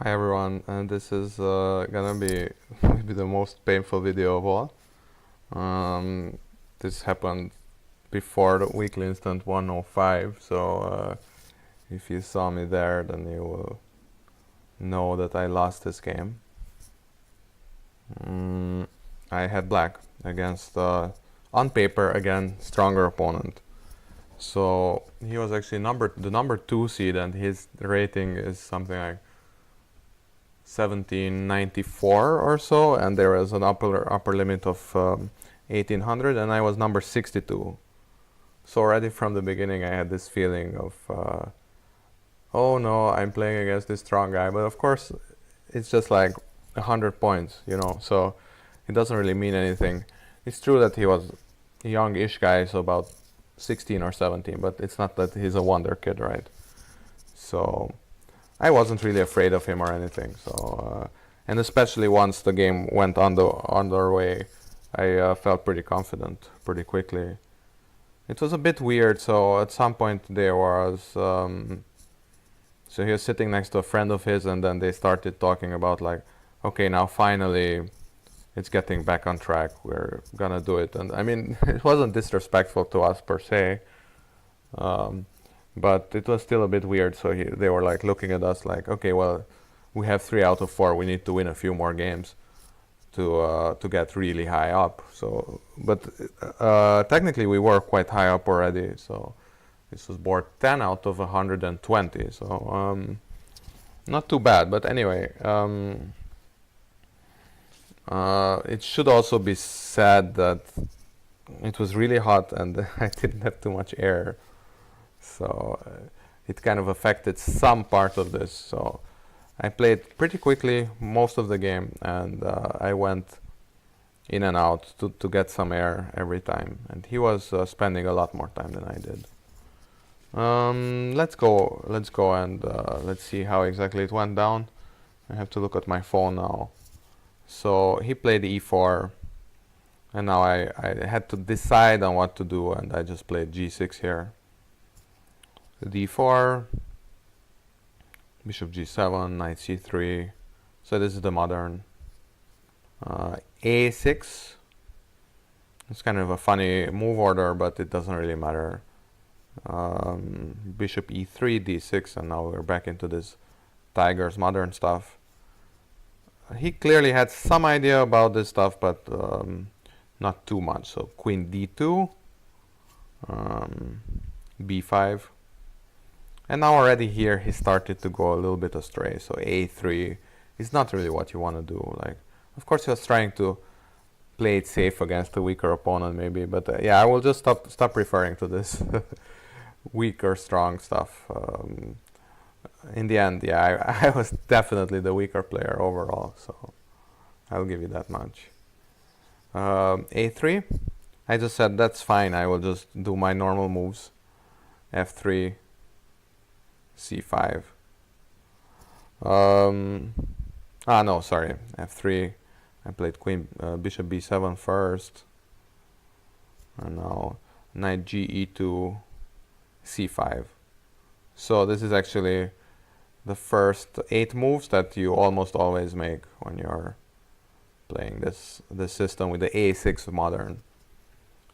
Hi everyone, and this is gonna be maybe the most painful video of all. Um, this happened before the weekly instant 105, so if you saw me there, then you will know that I lost this game. Mm, I had black against, on paper, again, stronger opponent. So he was actually the number 2 seed, and his rating is something like 1794 or so, and there was an upper limit of 1800, and I was number 62. So already from the beginning, I had this feeling of, oh no, I'm playing against this strong guy. But of course, it's just like 100 points, so it doesn't really mean anything. It's true that he was a youngish guy, so about 16 or 17, but it's not that he's a wonder kid, right? So I wasn't really afraid of him or anything. So, and especially once the game went underway, I felt pretty confident pretty quickly. It was a bit weird. So at some point there was, so he was sitting next to a friend of his, and then they started talking about like, okay, now finally it's getting back on track. We're gonna do it. And I mean, it wasn't disrespectful to us per se. Um, but it was still a bit weird. So they were like looking at us like, okay, well, we have 3 out of 4. We need to win a few more games to get really high up. So, but technically we were quite high up already. So this was board 10 out of 120. So not too bad. But anyway, it should also be said that it was really hot and I didn't have too much air. So it kind of affected some part of this. So I played pretty quickly most of the game, and I went in and out to get some air every time. And he was spending a lot more time than I did. Let's go and let's see how exactly it went down. I have to look at my phone now. So he played e4, and now I had to decide on what to do, and I just played g6 here. d4, bishop g7, knight c3. So this is the modern. a6. It's kind of a funny move order, but it doesn't really matter. Bishop e3, d6, and now we're back into this Tiger's modern stuff. He clearly had some idea about this stuff, but not too much. So queen d2, b5. And now already here he started to go a little bit astray. So a3 is not really what you want to do. Like, of course he was trying to play it safe against a weaker opponent maybe, but yeah, I will just stop referring to this weak or strong stuff. In the end, yeah, I was definitely the weaker player overall, so I'll give you that much. a3, I just said that's fine, I will just do my normal moves. f3, c5. No, sorry, f3. I played queen, bishop b7 first, and now knight ge2, c5. So this is actually the first 8 moves that you almost always make when you're playing this system with the a6 modern.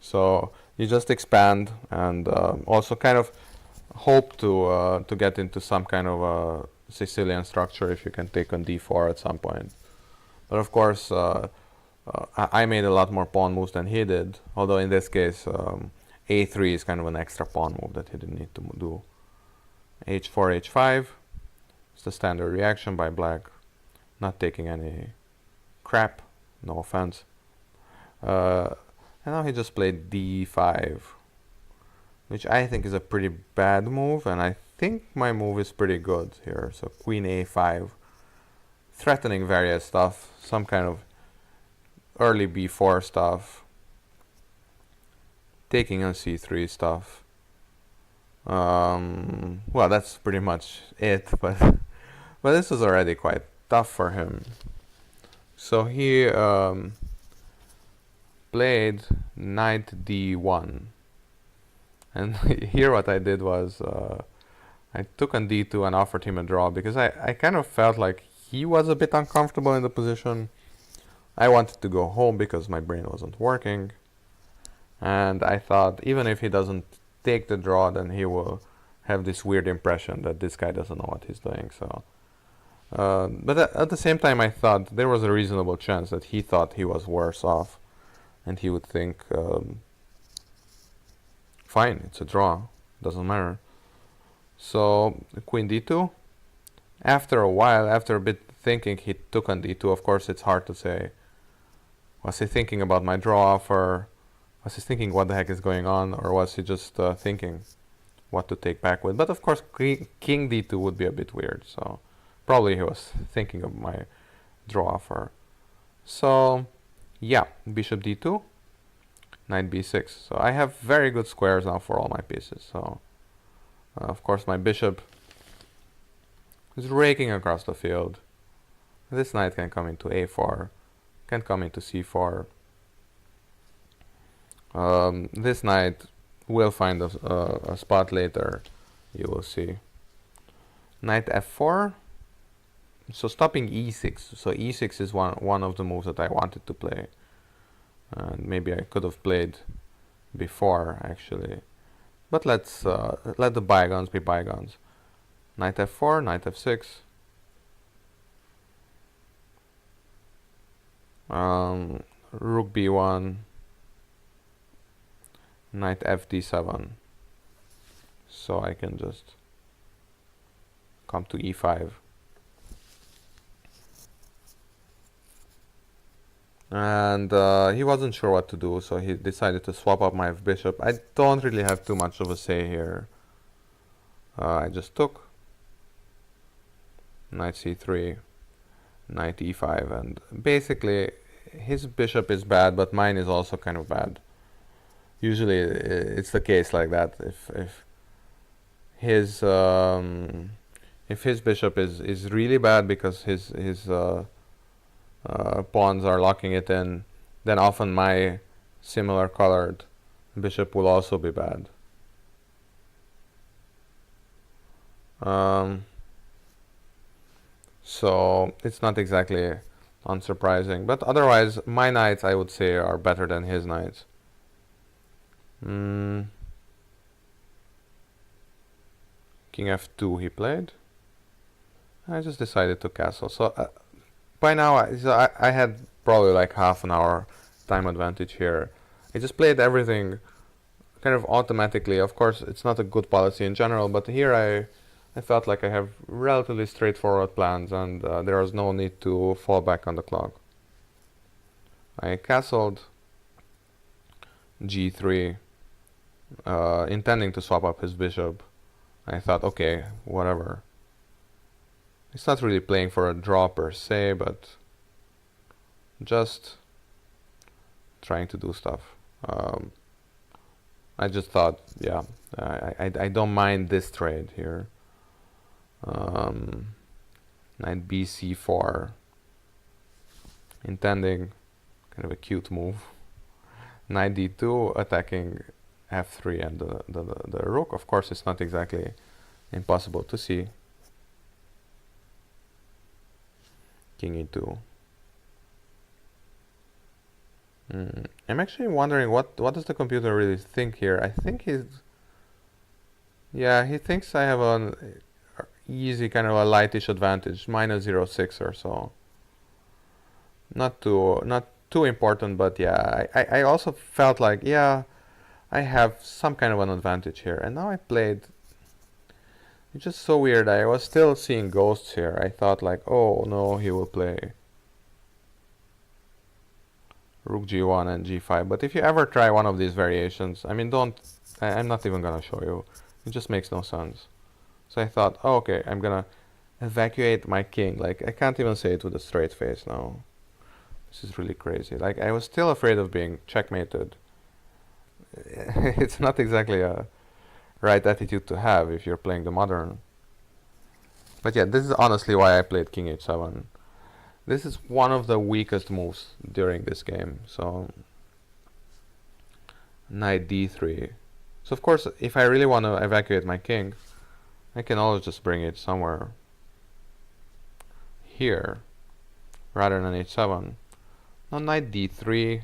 So you just expand and also kind of hope to get into some kind of a Sicilian structure if you can take on d4 at some point. But of course, I made a lot more pawn moves than he did, although in this case a3 is kind of an extra pawn move that he didn't need to do. h4, h5. It's the standard reaction by black, not taking any crap, no offense. And now he just played d5, which I think is a pretty bad move, and I think my move is pretty good here. So queen a5, threatening various stuff, some kind of early b4 stuff, taking on c3 stuff. Well, that's pretty much it, but this was already quite tough for him. So he played knight d1, and here what I did was I took on d2 and offered him a draw, because I kind of felt like he was a bit uncomfortable in the position. I wanted to go home because my brain wasn't working. And I thought, even if he doesn't take the draw, then he will have this weird impression that this guy doesn't know what he's doing. So, but at the same time, I thought there was a reasonable chance that he thought he was worse off, and he would think, fine, it's a draw, doesn't matter. So Queen d2. After a while, after a bit thinking, he took on d2. Of course, it's hard to say. Was he thinking about my draw offer? Was he thinking what the heck is going on? Or was he just thinking what to take back with? But of course, king d2 would be a bit weird. So probably he was thinking of my draw offer. So yeah, bishop d2, knight b6. So I have very good squares now for all my pieces. So of course, my bishop is raking across the field. This knight can come into a4, can come into c4. This knight will find a spot later, you will see. Knight f4. So stopping e6. So e6 is one of the moves that I wanted to play. And maybe I could have played before, actually. But let's let the bygones be bygones. Knight f4, knight f6. Rook b1. Knight fd7. So I can just come to e5. And he wasn't sure what to do, so he decided to swap up my bishop. I don't really have too much of a say here. I just took. Knight c3, knight e5, and basically his bishop is bad, but mine is also kind of bad. Usually it's the case like that. If his bishop is really bad because his pawns are locking it in, then often my similar colored bishop will also be bad. So it's not exactly unsurprising, but otherwise my knights, I would say, are better than his knights. King f2 he played. I just decided to castle. So by now I had probably like half an hour time advantage here. I just played everything kind of automatically. Of course, it's not a good policy in general, but here I felt like I have relatively straightforward plans, and there was no need to fall back on the clock. I castled g3, intending to swap up his bishop. I thought, okay, whatever. It's not really playing for a draw per se, but just trying to do stuff. I just thought, yeah, I don't mind this trade here. Knight bc4, intending kind of a cute move. Knight d2, attacking f3 and the rook. Of course, it's not exactly impossible to see. King e2. I'm actually wondering what does the computer really think here. I think he thinks I have an easy kind of a lightish advantage, minus 0.6 or so. Not too important, but yeah, I also felt like, yeah, I have some kind of an advantage here. And now I played, it's just so weird. I was still seeing ghosts here. I thought like, oh no, he will play rook g1 and g5. But if you ever try one of these variations, I mean, I'm not even gonna show you. It just makes no sense. So I thought, oh, okay, I'm gonna evacuate my king. Like, I can't even say it with a straight face now. This is really crazy. Like, I was still afraid of being checkmated. It's not exactly a right attitude to have if you're playing the modern. But yeah, this is honestly why I played king h7. This is one of the weakest moves during this game. So knight d3. So of course, if I really want to evacuate my king, I can always just bring it somewhere here rather than h7. Now knight d3.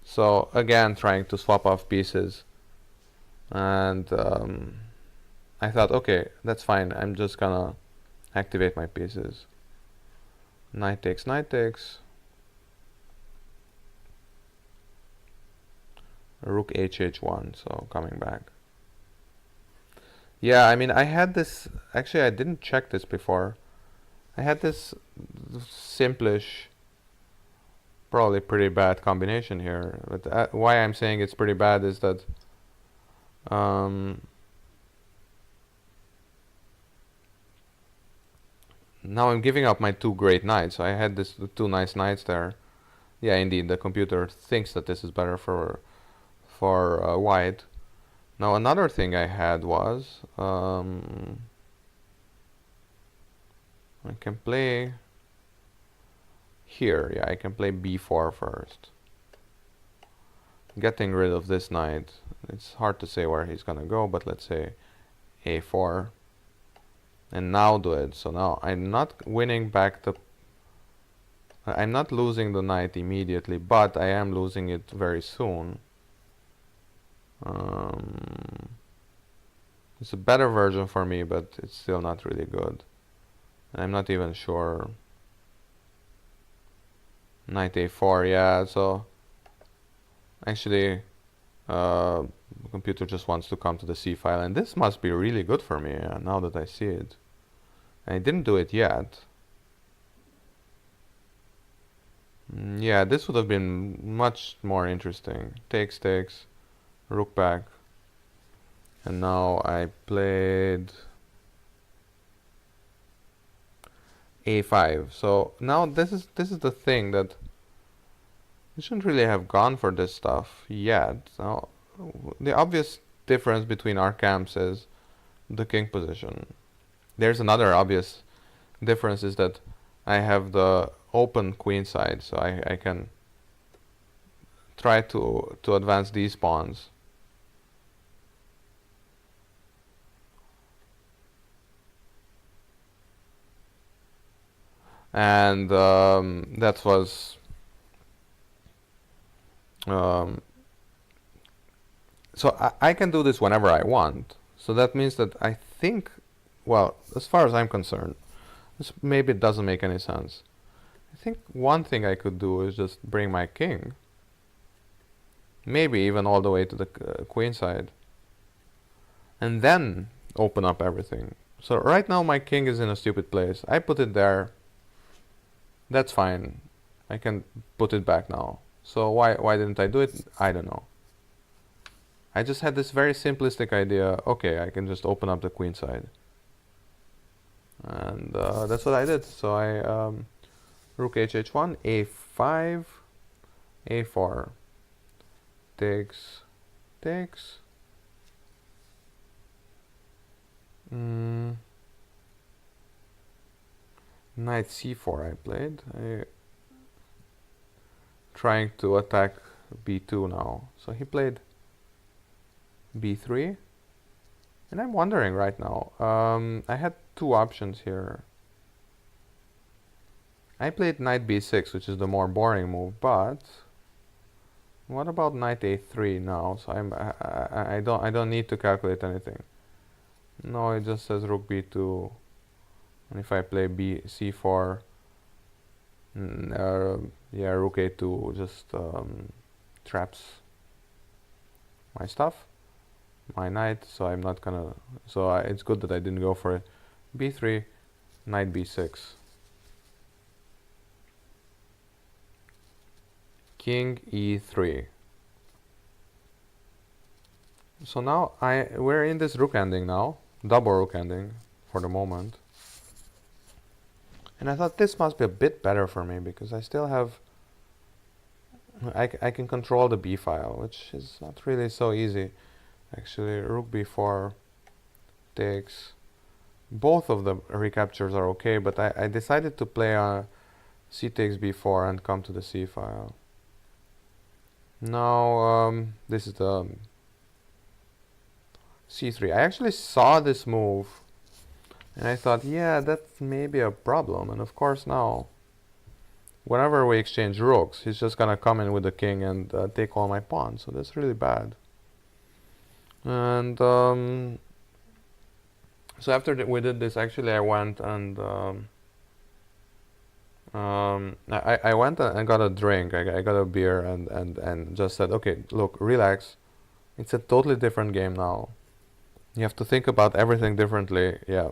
So again, trying to swap off pieces. And I thought, okay, that's fine. I'm just gonna activate my pieces. Knight takes, knight takes. Rook h1, so coming back. Yeah, I mean, I had this, actually I didn't check this before. I had this simplish, probably pretty bad combination here. But why I'm saying it's pretty bad is that now I'm giving up my two great knights. So I had this two nice knights there. Yeah, indeed, the computer thinks that this is better for white. Now another thing I had was I can play here. Yeah, I can play b4 first. Getting rid of this knight. It's hard to say where he's gonna go, but let's say a4. And now do it. So now I'm not winning back the... I'm not losing the knight immediately, but I am losing it very soon. It's a better version for me, but it's still not really good. I'm not even sure. Knight a4, yeah, so actually the computer just wants to come to the c file, and this must be really good for me, now that I see it. I didn't do it yet. Yeah, this would have been much more interesting. Takes, takes, rook back. And now I played a5. So now this is the thing that I shouldn't really have gone for this stuff yet. Now the obvious difference between our camps is the king position. There's another obvious difference, is that I have the open queen side, so I can try to advance these pawns. And that was so I can do this whenever I want. So that means that I think, well, as far as I'm concerned, this maybe it doesn't make any sense. I think one thing I could do is just bring my king, maybe even all the way to the queen side, and then open up everything. So right now my king is in a stupid place. I put it there. That's fine. I can put it back now. So why didn't I do it? I don't know. I just had this very simplistic idea. Okay, I can just open up the queen side. And that's what I did. So I rook h1, a5, a4, takes, takes. Knight c4 I played. Trying to attack b2 now. So he played b3. And I'm wondering right now, I had two options here. I played knight b6, which is the more boring move, but what about knight a3 now? So I don't need to calculate anything. No, it just says rook b2. And if I play c4, yeah, rook a2 just traps my stuff, my knight. So I'm not gonna. So it's good that I didn't go for it. b3, knight b6, king e3. So now we're in this rook ending now, double rook ending for the moment. And I thought this must be a bit better for me because I still have, I can control the b file, which is not really so easy. Actually, rook b4 takes. Both of the recaptures are okay, but I decided to play c takes b4 and come to the c file. Now this is the c3. I actually saw this move And I thought, yeah, that's maybe a problem. And of course now, whenever we exchange rooks, he's just gonna come in with the king and take all my pawns. So that's really bad. And so after we did this, actually I went and I went and got a drink. I got a beer and just said, okay, look, relax. It's a totally different game now. You have to think about everything differently. Yeah,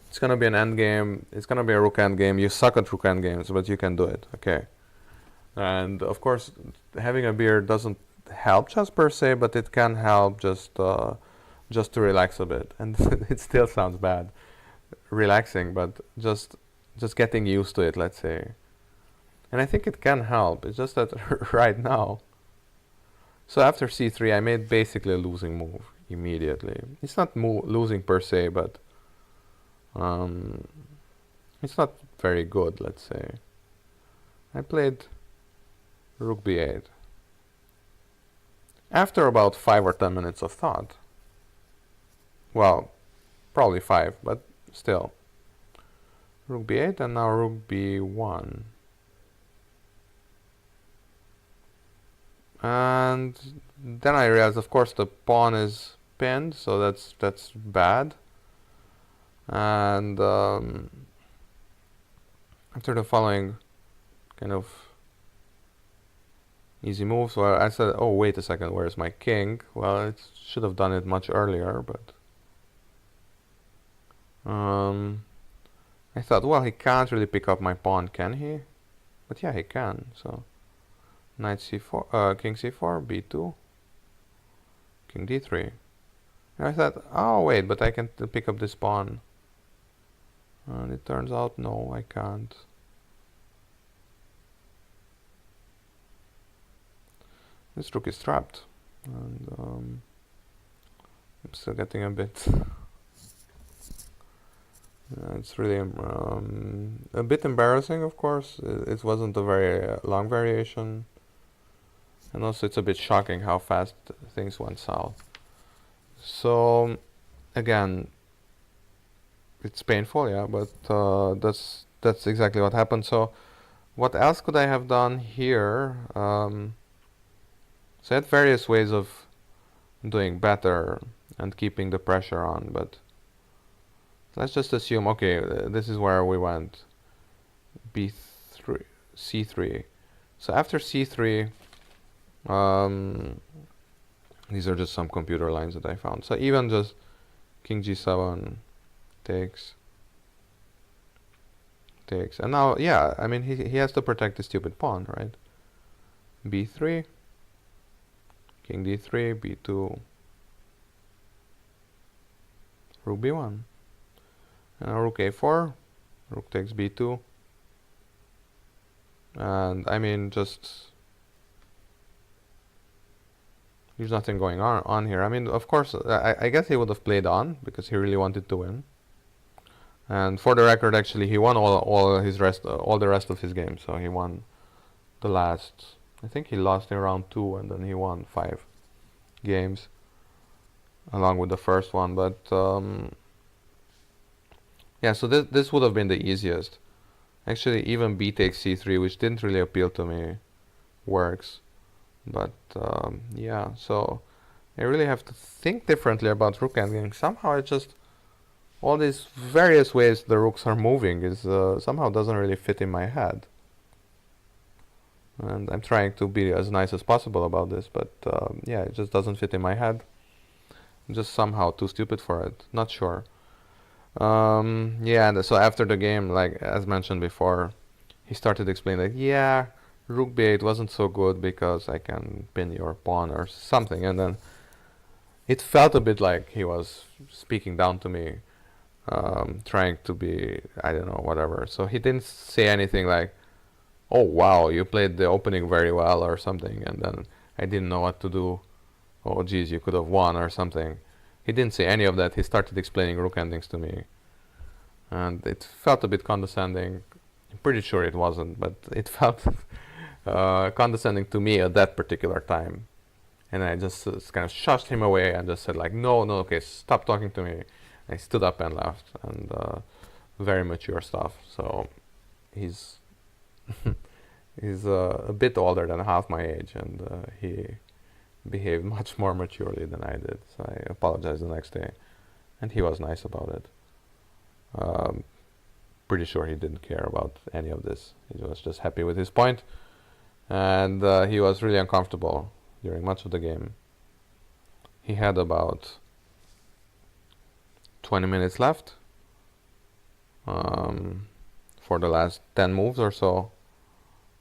it's gonna be an end game. It's gonna be a rook end game. You suck at rook end games, but you can do it. Okay. And of course, having a beer doesn't help chess per se, but it can help just to relax a bit. And it still sounds bad, relaxing, but just getting used to it, let's say. And I think it can help. It's just that right now. So after c3, I made basically a losing move immediately. It's not losing per se, but it's not very good, let's say. I played rook b8. After about 5 or 10 minutes of thought, well, probably 5, but still, rook b8 and now rook b1. And then I realized, of course, the pawn is pinned, so that's bad. And after the following kind of easy moves, well, I said, oh, wait a second, where's my king? Well, it should have done it much earlier, but I thought, well, he can't really pick up my pawn, can he? But yeah, he can, so knight c4, king c4, b2, king d3. And I thought, oh, wait, but I can pick up this pawn. And it turns out, no, I can't. This rook is trapped. And I'm still getting a bit... it's really a bit embarrassing, of course. It wasn't a very long variation. And also it's a bit shocking how fast things went south. So, again, it's painful, yeah, but that's exactly what happened. So, what else could I have done here? So I had various ways of doing better and keeping the pressure on, but let's just assume, okay, this is where we went. b3, c3. So after c3, these are just some computer lines that I found. So even just king g7 takes, and now, yeah, I mean, he has to protect the stupid pawn, right? b3, king d3, b2, rook b1, and now rook a4, rook takes b2, and I mean, just there's nothing going on here. I mean, of course, I guess he would have played on because he really wanted to win. And for the record, actually, he won all the rest of his games. So he won the last. I think he lost in round 2, and then he won 5 games, along with the first one. But yeah, so this would have been the easiest. Actually, even b takes c3, which didn't really appeal to me, works. But yeah, so I really have to think differently about rook endgame. Somehow it just, all these various ways the rooks are moving is somehow doesn't really fit in my head. And I'm trying to be as nice as possible about this, but yeah, it just doesn't fit in my head. I'm just somehow too stupid for it. Not sure. Yeah, and so after the game, like as mentioned before, he started explaining like, yeah, rook b8 wasn't so good because I can pin your pawn or something, and then it felt a bit like he was speaking down to me, trying to be, I don't know, whatever. So he didn't say anything like, oh wow, you played the opening very well or something, and then I didn't know what to do. Oh geez, you could have won or something. He didn't say any of that. He started explaining rook endings to me, and it felt a bit condescending. I'm pretty sure it wasn't, but it felt condescending to me at that particular time. And I just kind of shushed him away and just said like, no, okay, stop talking to me. I stood up and left, and very mature stuff. So he's he's a bit older than half my age, and he behaved much more maturely than I did. So I apologized the next day, and he was nice about it. Pretty sure he didn't care about any of this. He was just happy with his point, and he was really uncomfortable during much of the game. He had about 20 minutes left for the last 10 moves or so,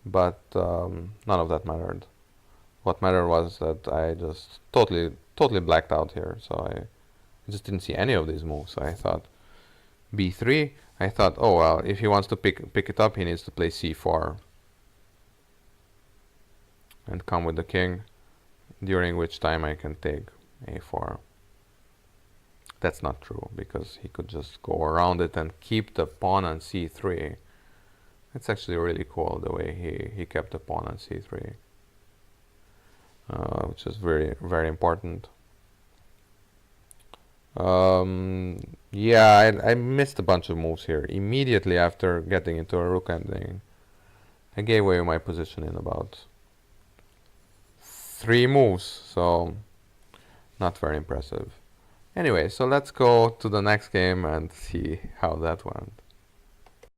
but none of that mattered. What mattered was that I just totally blacked out here, so I just didn't see any of these moves. So I thought b3. I thought, oh well, if he wants to pick it up, he needs to play c4 and come with the king, during which time I can take a4. That's not true, because he could just go around it and keep the pawn on c3. It's actually really cool the way he kept the pawn on c3, which is very important. Yeah, I missed a bunch of moves here. Immediately after getting into a rook ending, I gave away my position in about 3 moves, so not very impressive. Anyway, so let's go to the next game and see how that went.